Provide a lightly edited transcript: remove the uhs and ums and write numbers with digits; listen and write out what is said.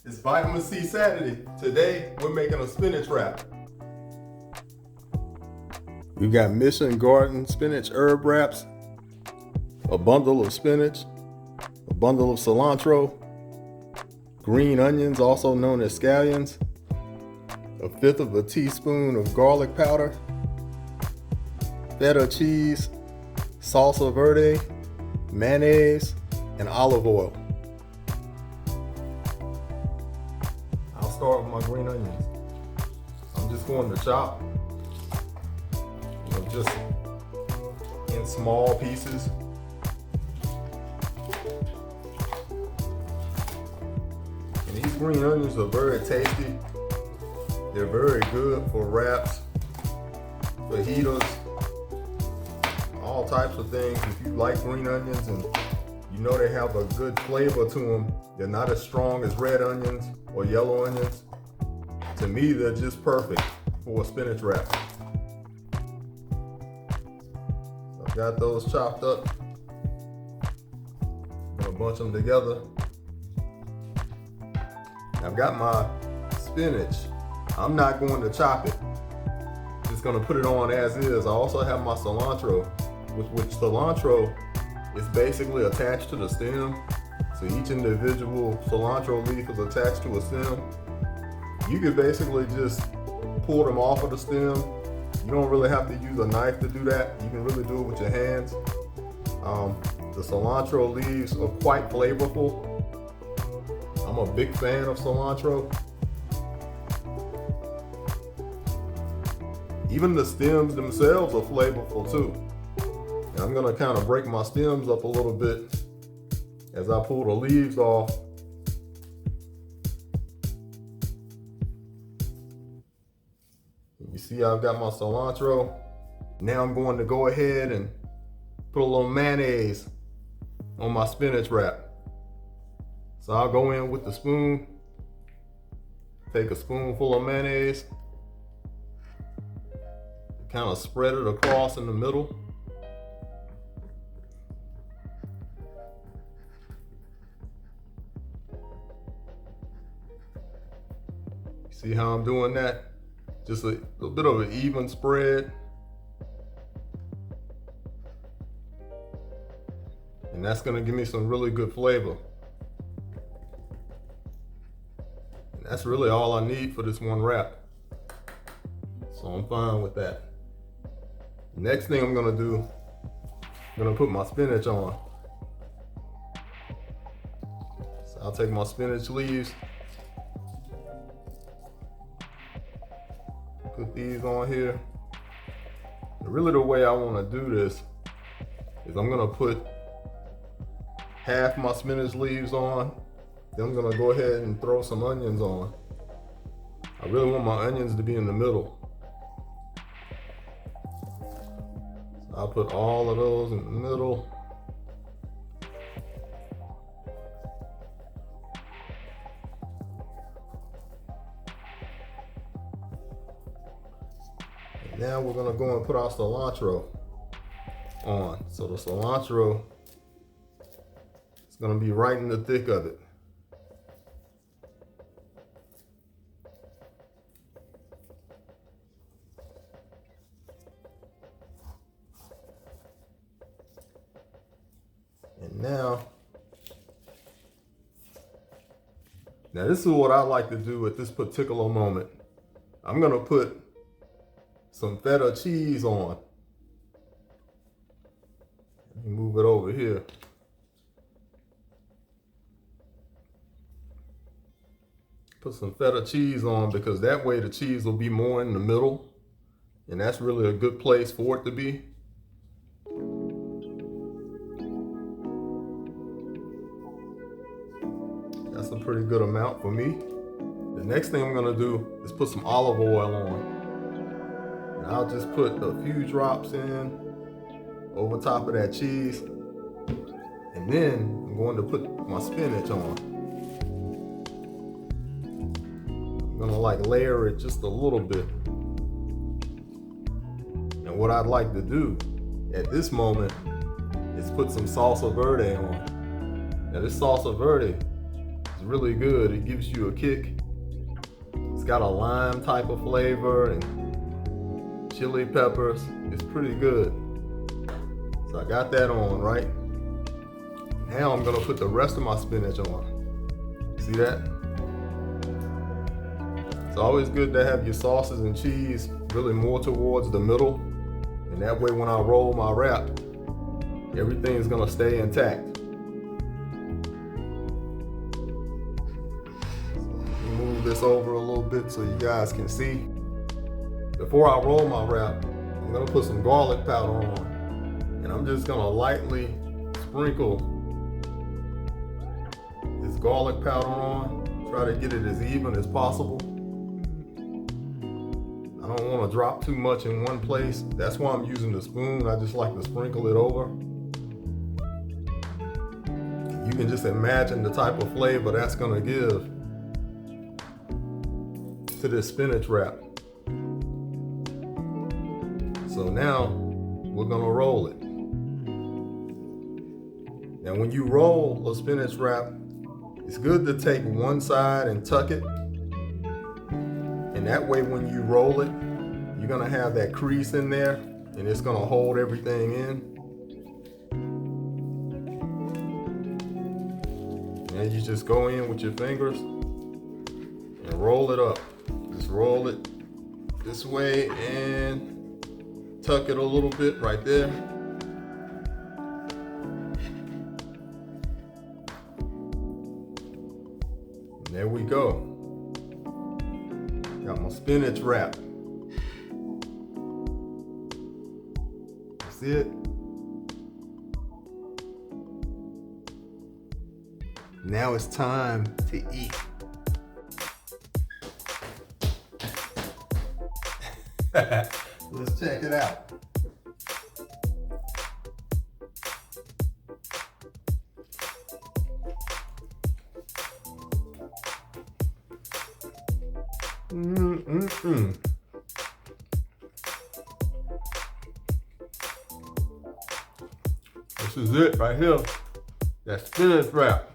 It's Vitamin C Saturday. Today, we're making a spinach wrap. We've got Mission Garden spinach herb wraps, a bundle of spinach, a bundle of cilantro, green onions, also known as scallions, a fifth of a teaspoon of garlic powder, feta cheese, salsa verde, mayonnaise, and olive oil. I'll start with my green onions. I'm just going to chop, just in small pieces. And these green onions are very tasty. They're very good for wraps, fajitas, all types of things. If you like green onions and you know they have a good flavor to them, they're not as strong as red onions or yellow onions. To me, they're just perfect for a spinach wrap. So I've got those chopped up. I'm gonna bunch them together. I've got my spinach. I'm not going to chop it. Just gonna put it on as is. I also have my cilantro, which cilantro is basically attached to the stem. So each individual cilantro leaf is attached to a stem. You could basically just pull them off of the stem. You don't really have to use a knife to do that. You can really do it with your hands. The cilantro leaves are quite flavorful. I'm a big fan of cilantro. Even the stems themselves are flavorful too. And I'm gonna kind of break my stems up a little bit as I pull the leaves off. You see I've got my cilantro. Now I'm going to go ahead and put a little mayonnaise on my spinach wrap. So I'll go in with the spoon, take a spoonful of mayonnaise, kind of spread it across in the middle. See how I'm doing that? Just a little bit of an even spread. And that's gonna give me some really good flavor. And that's really all I need for this one wrap. So I'm fine with that. Next thing I'm gonna do, I'm gonna put my spinach on. So I'll take my spinach leaves, put these on here. And really the way I wanna do this is I'm gonna put half my spinach leaves on, then I'm gonna go ahead and throw some onions on. I really want my onions to be in the middle. I'll put all of those in the middle. And now we're gonna go and put our cilantro on. So the cilantro is gonna be right in the thick of it. And now this is what I like to do at this particular moment. I'm gonna put some feta cheese on. Let me move it over here. Put some feta cheese on because that way the cheese will be more in the middle. And that's really a good place for it to be. That's a pretty good amount for me. The next thing I'm gonna do is put some olive oil on. And I'll just put a few drops in over top of that cheese. And then I'm going to put my spinach on. I'm gonna layer it just a little bit. And what I'd like to do at this moment is put some salsa verde on. Now this salsa verde It's really good. It gives you a kick. It's got a lime type of flavor and chili peppers. It's pretty good. So I got that on, right? Now I'm gonna put the rest of my spinach on. See that? It's always good to have your sauces and cheese really more towards the middle. And that way when I roll my wrap, everything's gonna stay intact. Move this over a little bit so you guys can see. Before I roll my wrap, I'm gonna put some garlic powder on. And I'm just gonna lightly sprinkle this garlic powder on. Try to get it as even as possible. I don't wanna drop too much in one place. That's why I'm using the spoon. I just like to sprinkle it over. You can just imagine the type of flavor that's gonna give to this spinach wrap. So now we're gonna roll it. Now when you roll a spinach wrap, it's good to take one side and tuck it. And that way when you roll it, you're gonna have that crease in there and it's gonna hold everything in. And you just go in with your fingers and roll it up. Just roll it this way and tuck it a little bit right there. And there we go. Got my spinach wrap. See it? Now it's time to eat. Let's check it out. This is it right here. That spinach wrap.